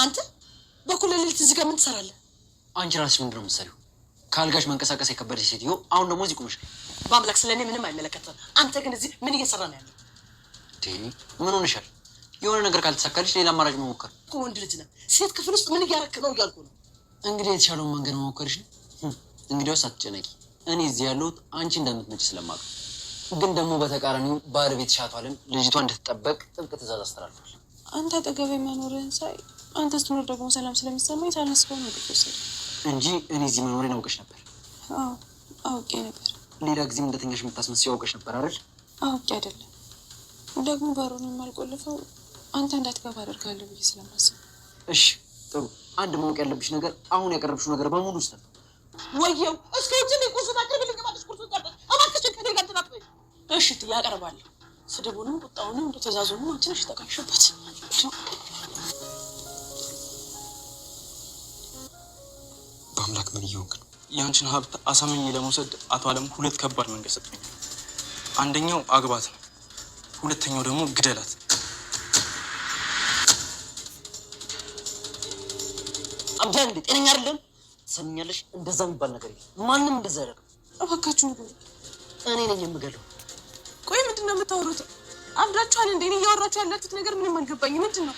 አንተ በኩል ሌሊት እዚህ ጋር ምን ትሰራለህ? አንቺ ራስሽ ምንድን ነው የምትሰሪው? ካልጋሽ መንቀሳቀስ የከበደሽ ሴትዮ አሁን ደግሞ እዚህ ቁምሽ። በአምላክ ስለኔ ምንም አይመለከትም። አንተ ግን እዚህ ምን እየሰራ ነው ያለው? ምን ሆነሻል? የሆነ ነገር ካልተሳካልሽ ሌላ አማራጭ መሞከር እኮ። ወንድ ልጅ ነህ። ሴት ክፍል ውስጥ ምን እያረክ ነው እያልኩ ነው። እንግዲህ የተሻለውን መንገድ መሞከርሽ ነው። እንግዲያውስ አትጨነቂ። እኔ እዚህ ያለሁት አንቺ እንደምትመጪ ስለማውቅ። ግን ደግሞ በተቃራኒው ባለቤትሽ አቶ አለም ልጅቷ እንድትጠበቅ ጥብቅ ትእዛዝ አስተላልፏል። አንተ አጠገቤ መኖርህን ሳይ አንተ ስትኖር ደግሞ ሰላም ስለሚሰማኝ ሳልነስበው ነው ወሰደ እንጂ እኔ እዚህ መኖሬን አውቀሽ ነበር? አዎ አውቄ ነበር። ሌላ ጊዜም እንደተኛሽ የምታስመስይው አውቀሽ ነበር አይደል? አውቄ አይደለም ደግሞ በሩን የማልቆልፈው አንተ እንዳትገባ አደርጋለሁ ብዬ ስለማስብ። እሺ ጥሩ። አንድ ማወቅ ያለብሽ ነገር አሁን ያቀረብሽው ነገር በሙሉ ስህተት ነው። ወየው እስከ ውጭ ላይ ቁርስ ታቀርብልኝ ማለት ቁርስ ታቀርብ እባክሽን ከኔ ጋር ትናጥበይ። እሺ ያቀርባለሁ። ስድቡንም ቁጣውንም እንደ ተዛዙንም አንቺ ነሽ ተቀልሽበት። በአምላክ ምን እየሆንክ ነው? ያንቺን ሀብት አሳምኜ ለመውሰድ አቶ አለም ሁለት ከባድ መንገድ ሰጥቶኛል። አንደኛው አግባት ነው፣ ሁለተኛው ደግሞ ግደላት። አብዳን እንዴ ጤነኛ አይደለም? ሰምኛለሽ? እንደዛ የሚባል ነገር የለም። ማንም እንደዛ ያደርግ። እባካችሁ እኔ ነኝ የምገለው። ቆይ ምንድን ነው የምታወሩት? አብዳችኋል እንዴ? እኔ እያወራችሁ ያላችሁት ነገር ምንም አልገባኝ። ምንድን ነው?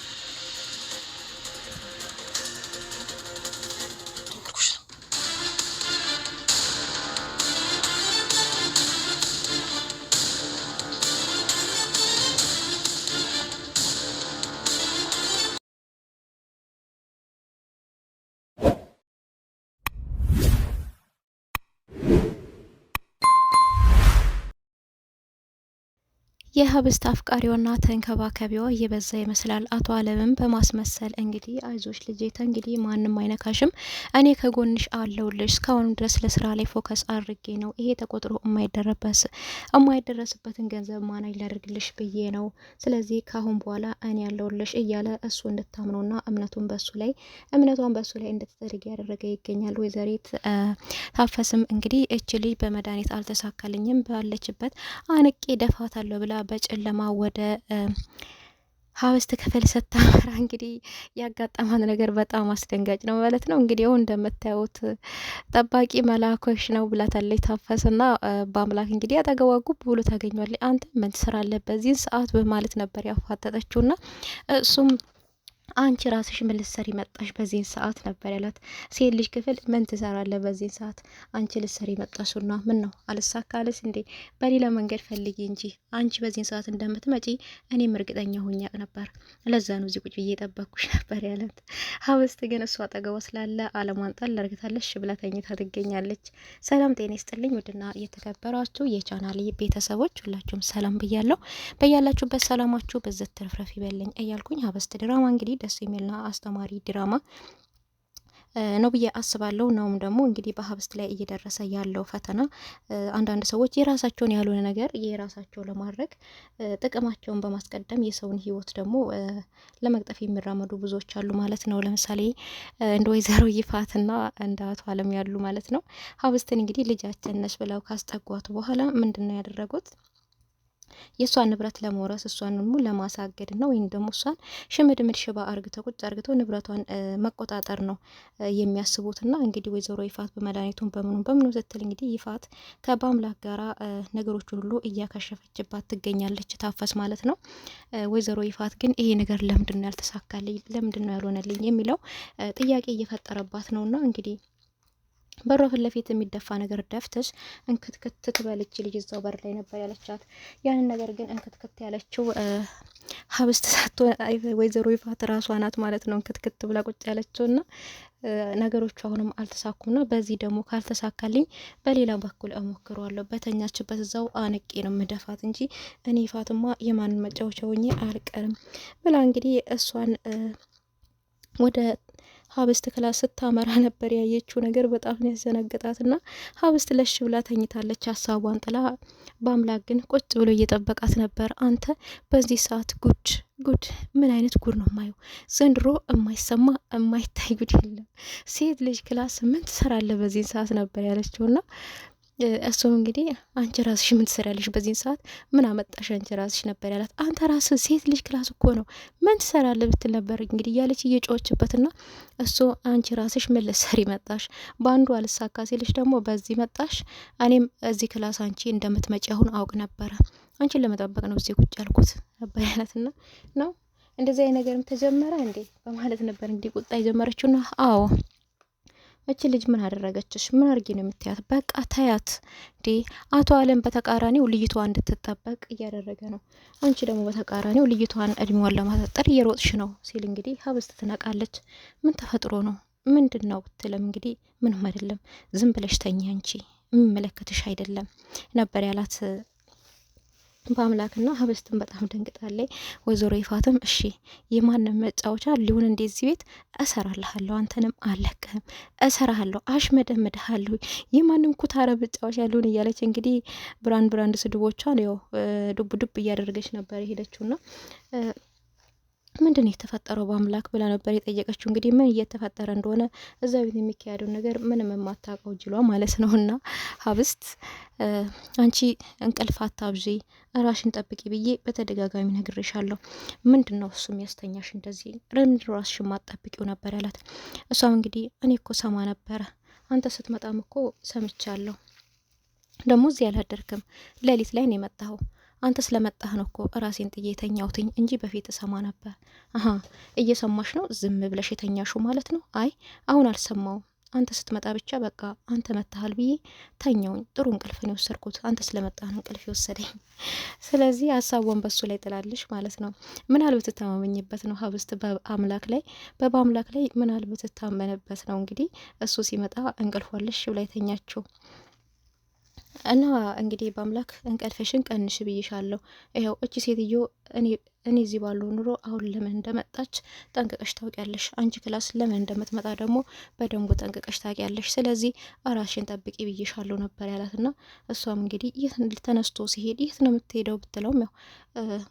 የህብስት አፍቃሪዋና ተንከባካቢዋ እየበዛ ይመስላል። አቶ አለምም በማስመሰል እንግዲህ አይዞሽ ልጄ እንግዲህ ማንም አይነካሽም፣ እኔ ከጎንሽ አለውልሽ፣ እስካሁን ድረስ ለስራ ላይ ፎከስ አድርጌ ነው፣ ይሄ ተቆጥሮ የማይደረስበትን ገንዘብ ማናጅ ላደርግልሽ ብዬ ነው፣ ስለዚህ ካሁን በኋላ እኔ ያለውልሽ እያለ እሱ እንድታምነውና እምነቷን በሱ ላይ እንድትደርግ ያደረገ ይገኛል። ወይዘሪት ታፈስም እንግዲህ እች ልጅ በመድኃኒት አልተሳካልኝም ባለችበት አንቄ ደፋታለሁ ብላ በጨለማ ወደ ህብስት ክፍል ስታመራ እንግዲህ ያጋጠማት ነገር በጣም አስደንጋጭ ነው ማለት ነው። እንግዲህ እንደምታዩት ጠባቂ መላኮሽ ነው ብላታለች ታፈስና በአምላክ እንግዲህ አጠገቧ ጉብ ብሎ ታገኘዋለች። አንተ ምን ትሰራለህ በዚህን ሰዓት በማለት ነበር ያፋጠጠችውና እሱም አንቺ ራስሽ ምን ልትሰሪ መጣሽ በዚህን ሰዓት ነበር ያላት። ሴት ልጅ ክፍል ምን ትሰራለህ በዚህን ሰዓት? አንቺ ልትሰሪ መጣሽና ምን ነው አልሳካልሽ እንዴ? በሌላ መንገድ ፈልጊ እንጂ አንቺ በዚህን ሰዓት እንደምትመጪ እኔም እርግጠኛ ሆኜ ነበር። ለዛ ነው እዚህ ቁጭ ብዬ እየጠበቅኩሽ ነበር ያላት። ህብስት ግን እሷ አጠገቧ ስላለ አለሟን ጣል አድርጋታለች ብላ ተኝታ ትገኛለች። ሰላም ጤና ይስጥልኝ ውድና እየተከበራችሁ የቻናሌ ቤተሰቦች ሁላችሁም ሰላም ብያለሁ። በያላችሁበት ሰላማችሁ በዘት ትርፍረፍ ይበልኝ እያልኩኝ ህብስት ድራማ እንግዲህ ደስ የሚልና አስተማሪ ድራማ ነው ብዬ አስባለሁ። ነውም ደግሞ እንግዲህ በህብስት ላይ እየደረሰ ያለው ፈተና አንዳንድ ሰዎች የራሳቸውን ያልሆነ ነገር የራሳቸው ለማድረግ ጥቅማቸውን በማስቀደም የሰውን ህይወት ደግሞ ለመቅጠፍ የሚራመዱ ብዙዎች አሉ ማለት ነው። ለምሳሌ እንደ ወይዘሮ ይፋትና እንደ አቶ አለም ያሉ ማለት ነው። ህብስትን እንግዲህ ልጃችን ነሽ ብለው ካስጠጓቱ በኋላ ምንድነው ያደረጉት? የእሷን ንብረት ለመውረስ እሷን ደግሞ ለማሳገድ ነው፣ ወይም ደግሞ እሷን ሽምድምድ ሽባ አርግተው ቁጭ አርግተው ንብረቷን መቆጣጠር ነው የሚያስቡትና እንግዲህ ወይዘሮ ይፋት በመድኃኒቱን በምኑ ስትል እንግዲህ ይፋት ከበአምላክ ጋራ ነገሮችን ሁሉ እያከሸፈችባት ትገኛለች። ታፈስ ማለት ነው። ወይዘሮ ይፋት ግን ይሄ ነገር ለምንድን ነው ያልተሳካልኝ፣ ለምንድን ነው ያልሆነልኝ የሚለው ጥያቄ እየፈጠረባት ነውና እንግዲህ በሯ ፊት ለፊት የሚደፋ ነገር ደፍተሽ እንክትክት ትበልች ልጅ እዛው በር ላይ ነበር ያለቻት። ያንን ነገር ግን እንክትክት ያለችው ህብስት ሳትሆን ወይዘሮ ይፋት ራሷ ናት ማለት ነው። እንክትክት ብላ ቁጭ ያለችውና ነገሮቹ አሁንም አልተሳኩምና በዚህ ደግሞ ካልተሳካልኝ በሌላ በኩል እሞክረዋለሁ፣ በተኛችበት እዛው አንቄ ነው መደፋት እንጂ እኔ ይፋትማ የማን መጫወቻ ሆኜ አልቀርም ብላ እንግዲህ እሷን ወደ ህብስት ክላስ ስታመራ ነበር ያየችው ነገር በጣም ያዘነገጣትና ህብስት ለሽ ብላ ተኝታለች ሀሳቧን ጥላ። በአምላክ ግን ቁጭ ብሎ እየጠበቃት ነበር። አንተ በዚህ ሰዓት ጉድ ምን አይነት ጉድ ነው ማየው? ዘንድሮ የማይሰማ የማይታይ ጉድ የለም። ሴት ልጅ ክላስ ምን ትሰራለህ በዚህ ሰዓት ነበር ያለችውና እሱም እንግዲህ አንቺ ራስሽ ምን ትሰሪያለሽ በዚህን ሰዓት ምን አመጣሽ አንቺ ራስሽ ነበር ያላት። አንተ ራስህ ሴት ልጅ ክላስ እኮ ነው ምን ትሰራለህ ብትል ነበር እንግዲህ እያለች እየጮኸችበትና እሱ አንቺ ራስሽ ምን ልትሰሪ መጣሽ? በአንዱ አልሳካ ሲልሽ ደግሞ በዚህ መጣሽ። እኔም እዚህ ክላስ አንቺ እንደምትመጪ አሁን አውቅ ነበረ። አንቺን ለመጠበቅ ነው እዚህ ቁጭ ያልኩት ነበር ያላትና ነው እንደዚህ አይነት ነገርም ተጀመረ እንዴ በማለት ነበር እንግዲህ ቁጣ የጀመረችውና አዎ እቺ ልጅ ምን አደረገችሽ? ምን አርጊ ነው የምትያት? በቃ ታያት እንዴ። አቶ አለም በተቃራኒው ልይቷ እንድትጠበቅ እያደረገ ነው። አንቺ ደግሞ በተቃራኒው ልይቷን እድሜዋን ለማሳጠር እየሮጥሽ ነው ሲል እንግዲህ ሀብስት ትነቃለች። ምን ተፈጥሮ ነው ምንድን ነው ብትልም እንግዲህ ምንም አይደለም ዝም ብለሽ ተኛ አንቺ የሚመለከትሽ አይደለም ነበር ያላት በአምላክና ሀብስትን በጣም ደንግጣለች። ወይዘሮ ይፋትም እሺ የማንም መጫወቻ ሊሆን እንደዚህ ቤት እሰራልሃለሁ፣ አንተንም አለቅህም፣ እሰራሃለሁ፣ አሽመደምድሃለሁ፣ የማንም ኩታረ መጫወቻ ሊሆን እያለች እንግዲህ ብራንድ ስድቦቿን ያው ዱብ ዱብ እያደረገች ነበር የሄደችውና ምንድን ነው የተፈጠረው በአምላክ ብላ ነበር የጠየቀችው። እንግዲህ ምን እየተፈጠረ እንደሆነ እዛ ቤት የሚካሄደው ነገር ምንም የማታውቀው ጅሏ ማለት ነውና ሀብስት አንቺ እንቅልፍ አታብዢ ራሽን ጠብቂ ብዬ በተደጋጋሚ ነግሬሻለሁ። ምንድን ነው እሱ የሚያስተኛሽ እንደዚህ ለምንድን ነው ራስሽን ማጠብቂው ነበር ያላት። እሷም እንግዲህ እኔ እኮ ሰማ ነበረ አንተ ስትመጣም እኮ ሰምቻለሁ። ደግሞ እዚህ አላደርክም ሌሊት ላይ ነው የመጣኸው አንተ ስለመጣህ ነው እኮ ራሴን ጥዬ የተኛውትኝ እንጂ በፊት እሰማ ነበር። አሀ እየሰማሽ ነው ዝም ብለሽ የተኛሹ ማለት ነው። አይ አሁን አልሰማውም አንተ ስትመጣ ብቻ በቃ አንተ መታሃል ብዬ ተኛውኝ። ጥሩ እንቅልፍ ነው የወሰድኩት አንተ ስለመጣህ ነው እንቅልፍ የወሰደኝ። ስለዚህ ሀሳቧን በሱ ላይ ጥላለሽ ማለት ነው። ምናልባት ትታመኝበት ነው ሀብስት በአምላክ ላይ በአምላክ ላይ ምናልባት ትታመንበት ነው እንግዲህ እሱ ሲመጣ እንቅልፏለሽ ብላ የተኛችው እና እንግዲህ በአምላክ እንቅልፍሽን ቀንሽ ብይሻለሁ። ይኸው እቺ ሴትዮ እኔ እዚህ ባለው ኑሮ አሁን ለምን እንደመጣች ጠንቅቀሽ ታውቂያለሽ። አንቺ ክላስ ለምን እንደምትመጣ ደግሞ በደንቡ ጠንቅቀሽ ታውቂያለሽ። ስለዚህ ራስሽን ጠብቂ ብይሻለሁ ነበር ያላትና እሷም እንግዲህ የት ተነስቶ ሲሄድ የት ነው የምትሄደው ብትለውም ያው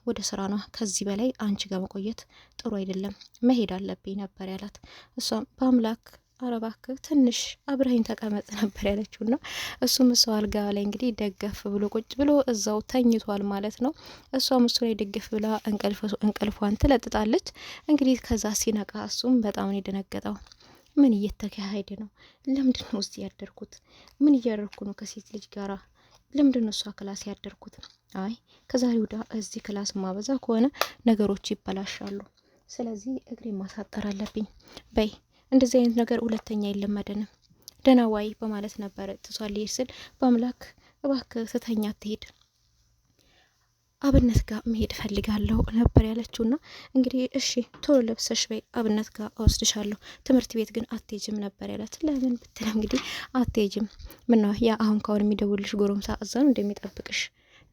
ወደ ስራ ነው፣ ከዚህ በላይ አንቺ ጋር መቆየት ጥሩ አይደለም መሄድ አለብኝ ነበር ያላት። እሷም በአምላክ አረባክ ትንሽ አብረኸኝ ተቀመጥ ነበር ያለችውና እሱም እሷ አልጋ ላይ እንግዲህ ደገፍ ብሎ ቁጭ ብሎ እዛው ተኝቷል ማለት ነው። እሷም እሱ ላይ ደገፍ ብላ እንቅልፏን ትለጥጣለች። እንግዲህ ከዛ ሲነቃ እሱም በጣም ነው የደነገጠው። ምን እየተካሄደ ነው? ለምንድን ነው እዚህ ያደርኩት? ምን እያደረኩ ነው ከሴት ልጅ ጋራ? ለምንድን ነው እሷ ክላስ ያደርኩት? አይ ከዛሬ ወዲያ እዚህ ክላስ ማበዛ ከሆነ ነገሮች ይበላሻሉ። ስለዚህ እግሬ ማሳጠር አለብኝ። በይ እንደዚህ አይነት ነገር ሁለተኛ አይለመደንም ደህና ዋይ በማለት ነበር ትሷል ስል በአምላክ እባክህ ስተኛ ትሄድ አብነት ጋር መሄድ ፈልጋለሁ ነበር ያለችውና እንግዲህ እሺ ቶሎ ለብሰሽ በይ አብነት ጋር አወስድሻለሁ ትምህርት ቤት ግን አትሄጂም ነበር ያላት። ለምን ብትል እንግዲህ አትሄጂም ምነው ያ አሁን ካሁን የሚደውልሽ ጎረምሳ እዛ ነው እንደሚጠብቅሽ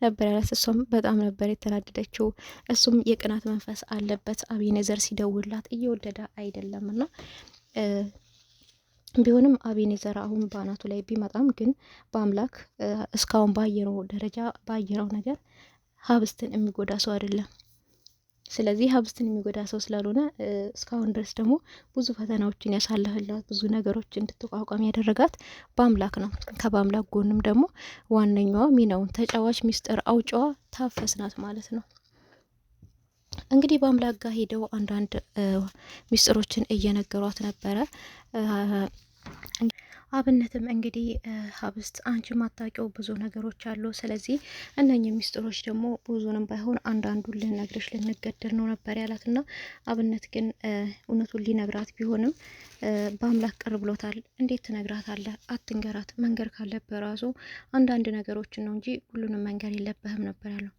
ነበር ያላት። እሷም በጣም ነበር የተናደደችው። እሱም የቅናት መንፈስ አለበት አቤኔዘር ሲደውላት እየወደደ አይደለምና ቢሆንም አቤኔዘር አሁን ባናቱ ላይ ቢመጣም ግን በአምላክ እስካሁን ባየነው ደረጃ ባየነው ነገር ሀብስትን የሚጎዳ ሰው አይደለም። ስለዚህ ሀብስትን የሚጎዳ ሰው ስላልሆነ እስካሁን ድረስ ደግሞ ብዙ ፈተናዎችን ያሳለፈላት ብዙ ነገሮች እንድትቋቋም ያደረጋት በአምላክ ነው። ከበአምላክ ጎንም ደግሞ ዋነኛዋ ሚናውን ተጫዋች ሚስጥር አውጫዋ ታፈስ ናት ማለት ነው። እንግዲህ በአምላክ ጋር ሄደው አንዳንድ ሚስጥሮችን እየነገሯት ነበረ። አብነትም እንግዲህ ሀብስት አንቺ ማታውቂው ብዙ ነገሮች አሉ። ስለዚህ እነኚህ ሚስጥሮች ደግሞ ብዙንም ባይሆን አንዳንዱን ልነግርሽ ልንገደድ ነው ነበር ያላትና አብነት ግን እውነቱን ሊነግራት ቢሆንም በአምላክ ቅር ብሎታል። እንዴት ትነግራታለህ? አትንገራት። መንገር ካለብህ ራሱ አንዳንድ ነገሮችን ነው እንጂ ሁሉንም መንገር የለብህም ነበር ያለው።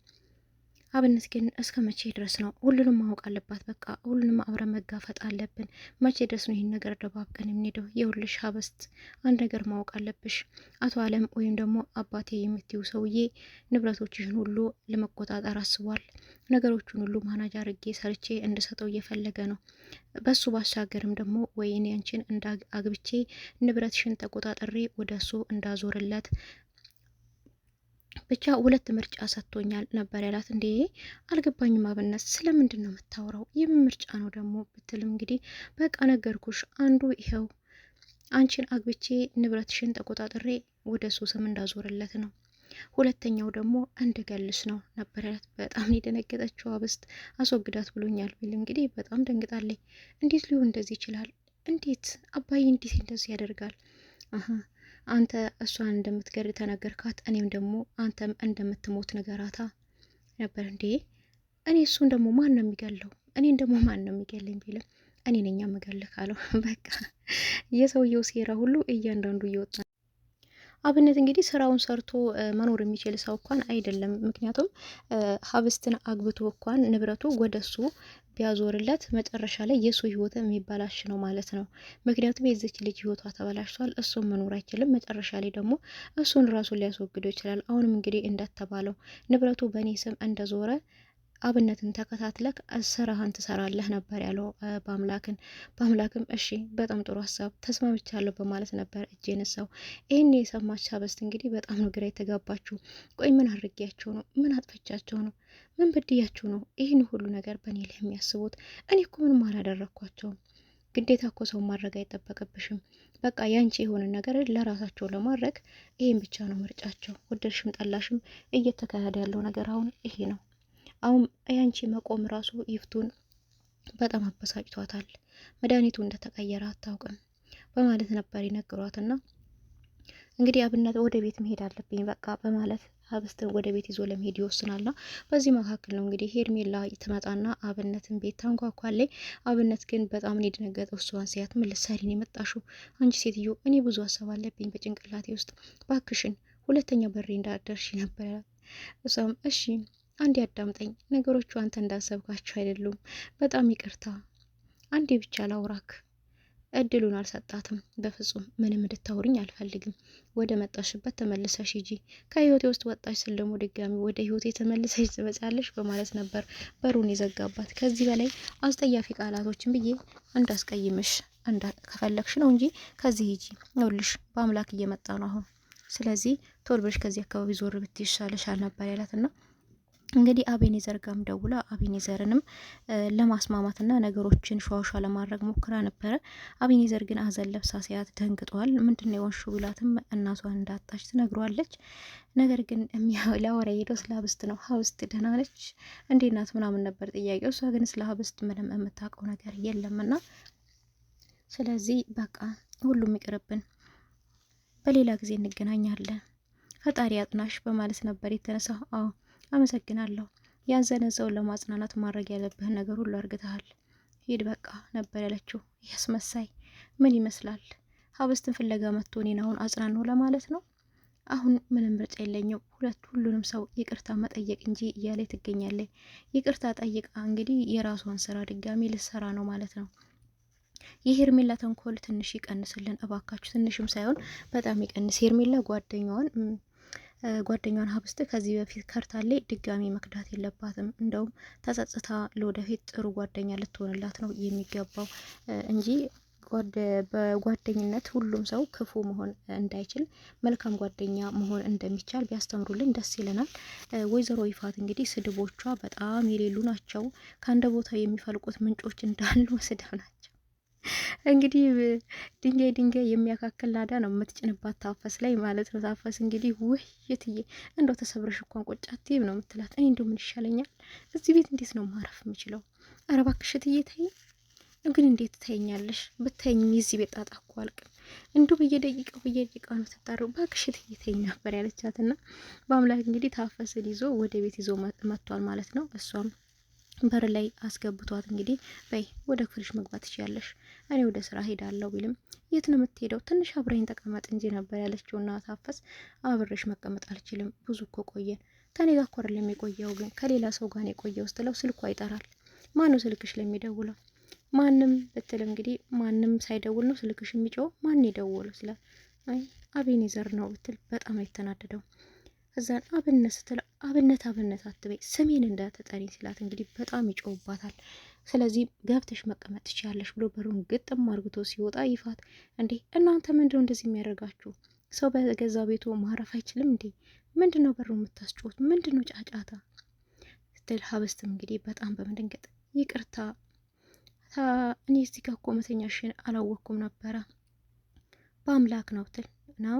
አብነት ግን እስከ መቼ ድረስ ነው? ሁሉንም ማወቅ አለባት። በቃ ሁሉንም አብረን መጋፈጥ አለብን። መቼ ድረስ ነው ይህን ነገር ደባብቀን የምንሄደው? የውልሽ ሀብስት አንድ ነገር ማወቅ አለብሽ። አቶ አለም ወይም ደግሞ አባቴ የምትይው ሰውዬ ንብረቶችሽን ሁሉ ለመቆጣጠር አስቧል። ነገሮቹን ሁሉ ማናጅ አድርጌ ሰርቼ እንድሰጠው እየፈለገ ነው። በሱ ባሻገርም ደግሞ ወይ እኔ አንቺን አግብቼ ንብረትሽን ተቆጣጠሬ ወደ እሱ እንዳዞርለት ብቻ ሁለት ምርጫ ሰጥቶኛል ነበር ያላት። እንዴ አልገባኝም አብነት ስለምንድን ነው የምታወራው? የምን ምርጫ ነው ደግሞ ብትልም እንግዲህ በቃ ነገርኩሽ፣ አንዱ ይኸው አንቺን አግብቼ ንብረትሽን ተቆጣጥሬ ወደ እሱ ስም እንዳዞርለት ነው። ሁለተኛው ደግሞ እንድገልስ ነው ነበር ያላት። በጣም የደነገጠችው አብስት አስወግዳት ብሎኛል ቢል እንግዲህ በጣም ደንግጣለች። እንዴት ሊሆን እንደዚህ ይችላል? እንዴት አባዬ እንዴት እንደዚህ ያደርጋል? አንተ እሷን እንደምትገር ተነገርካት፣ እኔም ደግሞ አንተም እንደምትሞት ነገራታ ነበር እንዴ? እኔ እሱን ደግሞ ማን ነው የሚገለው? እኔን ደግሞ ማን ነው የሚገለኝ ቢልም እኔ ነኝ የምገልህ አለው። በቃ የሰውየው ሴራ ሁሉ እያንዳንዱ እየወጣ አብነት እንግዲህ ስራውን ሰርቶ መኖር የሚችል ሰው እንኳን አይደለም። ምክንያቱም ሀብስትን አግብቶ እንኳን ንብረቱ ወደሱ ቢያዞርለት መጨረሻ ላይ የሱ ህይወት የሚበላሽ ነው ማለት ነው። ምክንያቱም የዚች ልጅ ህይወቷ ተበላሽቷል፣ እሱም መኖር አይችልም። መጨረሻ ላይ ደግሞ እሱን ራሱን ሊያስወግደው ይችላል። አሁንም እንግዲህ እንደተባለው ንብረቱ በእኔ ስም እንደዞረ አብነትን ተከታትለክ ስራህን ትሰራለህ ነበር ያለው በአምላክም እሺ በጣም ጥሩ ሀሳብ ተስማምቻለሁ በማለት ነበር እጅ የነሳው። ይህን የሰማች ሀበስት እንግዲህ በጣም ነው ግራ የተጋባችሁ። ቆይ ምን አድርጊያቸው ነው? ምን አጥፍቻቸው ነው? ምን በድያቸው ነው ይህን ሁሉ ነገር በእኔ ላይ የሚያስቡት? እኔ እኮ ምንም አላደረግኳቸውም። ግዴታ እኮ ሰው ማድረግ አይጠበቅብሽም። በቃ ያንቺ የሆነ ነገር ለራሳቸው ለማድረግ ይሄን ብቻ ነው ምርጫቸው። ወደድሽም ጠላሽም እየተካሄደ ያለው ነገር አሁን ይሄ ነው። አሁን ያንቺ መቆም ራሱ ይፍቱን በጣም አበሳጭቷታል። መድኃኒቱ እንደተቀየረ አታውቅም በማለት ነበር ይነግሯትና እንግዲህ አብነት ወደ ቤት መሄድ አለብኝ በቃ በማለት ሀብስትን ወደ ቤት ይዞ ለመሄድ ይወስናልና በዚህ መካከል ነው እንግዲህ ሄርሜላ ትመጣና አብነትን ቤት ታንኳኳለች። አብነት ግን በጣም ነው የደነገጠው። እሷን ሲያት ምን ልትሰሪ ነው የመጣሽው? አንቺ ሴትዮ እኔ ብዙ ሀሳብ አለብኝ በጭንቅላቴ ውስጥ ባክሽን ሁለተኛ በሬ እንዳደርሽ ነበር። እሷም እሺ አንዴ አዳምጠኝ፣ ነገሮቹ አንተ እንዳሰብካቸው አይደሉም። በጣም ይቅርታ፣ አንዴ ብቻ ላውራክ። እድሉን አልሰጣትም። በፍጹም ምንም እንድታወሪኝ አልፈልግም። ወደ መጣሽበት ተመልሰሽ ሂጂ። ከህይወቴ ውስጥ ወጣሽ ስል ደግሞ ድጋሚ ወደ ህይወቴ ተመልሰሽ ትመጫለሽ በማለት ነበር በሩን የዘጋባት። ከዚህ በላይ አስጠያፊ ቃላቶችን ብዬ እንዳስቀይምሽ ከፈለግሽ ነው እንጂ ከዚህ ሂጂ። ይኸውልሽ በአምላክ እየመጣ ነው አሁን። ስለዚህ ቶሎ ብለሽ ከዚህ አካባቢ ዞር ብትይ ይሻልሻል ነበር ያላትና እንግዲህ አቤኔዘር ጋም ደውላ አቤኔዘርንም ለማስማማትና ነገሮችን ሸዋሿ ለማድረግ ሞክራ ነበረ። አቤኔዘር ግን አዘን ለብሳ ሲያት ደንግጧል። ምንድነው የወንሹ ቢላትም እናቷን እንዳጣች ትነግሯለች። ነገር ግን ሊያወራ ሄደው ስለ ሀብስት ነው። ሀብስት ደህና ነች እንዴት ናት ምናምን ነበር ጥያቄው። እሷ ግን ስለ ሀብስት ምንም የምታውቀው ነገር የለምና ስለዚህ በቃ ሁሉም ይቅርብን፣ በሌላ ጊዜ እንገናኛለን፣ ፈጣሪ አጥናሽ በማለት ነበር የተነሳ። አዎ አመሰግናለሁ። ያዘነ ሰውን ለማጽናናት ማድረግ ያለብህን ነገር ሁሉ አርግተሃል። ሂድ በቃ ነበር ያለችው። ያስመሳይ ምን ይመስላል? ሀብስትን ፍለጋ መጥቶ እኔን አሁን አጽናናው ለማለት ነው። አሁን ምንም ምርጫ የለኝም፣ ሁሉንም ሰው ይቅርታ መጠየቅ እንጂ እያለ ትገኛለች። ይቅርታ ጠይቃ እንግዲህ የራሷን ስራ ድጋሚ ልትሰራ ነው ማለት ነው። የሄርሜላ ተንኮል ትንሽ ይቀንስልን እባካችሁ። ትንሽም ሳይሆን በጣም ይቀንስ። ሄርሜላ ጓደኛዋን ሀብስት ከዚህ በፊት ከርታለች፣ ድጋሚ መክዳት የለባትም። እንደውም ተጸጽታ ለወደፊት ጥሩ ጓደኛ ልትሆንላት ነው የሚገባው እንጂ በጓደኝነት ሁሉም ሰው ክፉ መሆን እንዳይችል መልካም ጓደኛ መሆን እንደሚቻል ቢያስተምሩልን ደስ ይለናል። ወይዘሮ ይፋት እንግዲህ ስድቦቿ በጣም የሌሉ ናቸው። ከአንድ ቦታ የሚፈልቁት ምንጮች እንዳሉ ስድብ ናቸው። እንግዲህ ድንጋይ የሚያካክል ናዳ ነው የምትጭንባት ታፈስ ላይ ማለት ነው። ታፈስ እንግዲህ ውይ የትዬ እንደው ተሰብረሽ እንኳን ቆጫት ነው የምትላት። እኔ እንደው ምን ይሻለኛል እዚህ ቤት እንዴት ነው ማረፍ የምችለው? ኧረ እባክሽ እትዬ ተይኝ። ግን እንዴት ታይኛለሽ? ብታይኝ የዚህ ቤት ጣጣ እኮ አልቅም። እንዱ በየደቂቃው ነው ተጣሩ። እባክሽ እትዬ ተይኝ ነበር ያለቻትና በአምላክ እንግዲህ ታፈስን ይዞ ወደ ቤት ይዞ መጥቷል ማለት ነው። እሷም በር ላይ አስገብቷት እንግዲህ በይ ወደ ክፍልሽ መግባት ትችያለሽ፣ እኔ ወደ ስራ ሄዳለሁ ቢልም የት ነው የምትሄደው? ትንሽ አብረኝ ተቀመጥ እንጂ ነበር ያለችውና ታፈስ አብሬሽ መቀመጥ አልችልም፣ ብዙ እኮ ቆየን። ከኔ ጋር እኮ አይደለም የቆየው፣ ግን ከሌላ ሰው ጋር የቆየው ስትለው ስልኳ ይጠራል። ማነው ስልክሽ ለሚደውለው? ማንም ብትል እንግዲህ ማንም ሳይደውል ነው ስልክሽ የሚጮው። ማን የደወለው ስለ አይ አቤኔዘር ነው ብትል በጣም አይተናደደው። እዛን አብነት ስትል አብነት አትበይ ስሜን እንዳትጠሪ ሲላት እንግዲህ በጣም ይጮውባታል። ስለዚህ ገብተሽ መቀመጥ ትችያለሽ ብሎ በሩን ግጥም አርግቶ ሲወጣ ይፋት እንዴ እናንተ ምንድነው እንደዚህ የሚያደርጋችሁ? ሰው በገዛ ቤቱ ማረፍ አይችልም እንዴ? ምንድነው በሩ የምታስጮት? ምንድነው ጫጫታ ስትል ሀብስትም እንግዲህ በጣም በመደንገጥ ይቅርታ እኔ እዚህ ጋር እኮ መተኛሽን አላወቅኩም ነበረ በአምላክ ነው ትል ነው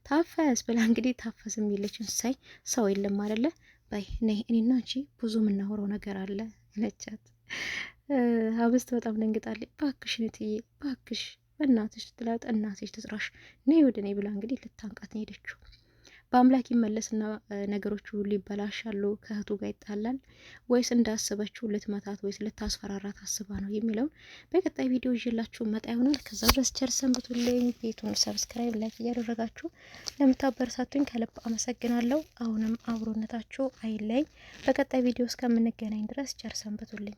ታፈስ ብላ እንግዲህ ታፈስ የሚለችን ሳይ ሰው የለም አይደለ? በይ ነይ እኔና አንቺ ብዙ የምናወራው ነገር አለ አለቻት። ሀብስት በጣም ደንግጣለች። ባክሽ እትዬ ባክሽ በእናትሽ ትላት፣ እናትሽ ትጥራሽ ነይ ወደ እኔ ብላ እንግዲህ ልታንቃት ነው ሄደችው። በአምላክ ይመለስና ነገሮቹ ሊበላሻሉ፣ ከእህቱ ጋር ይጣላል ወይስ እንዳሰበችው ልትመታት ወይስ ልታስፈራራት አስባ ነው የሚለውን በቀጣይ ቪዲዮ ይዤላችሁ መጣ ይሆናል። ከዛ ድረስ ቸር ሰንብቱልኝ። ቤቱን ሰብስክራይብ፣ ላይክ እያደረጋችሁ ለምታበረታቱኝ ከልብ አመሰግናለሁ። አሁንም አብሮነታችሁ አይለኝ። በቀጣይ ቪዲዮ እስከምንገናኝ ድረስ ቸር ሰንብቱልኝ።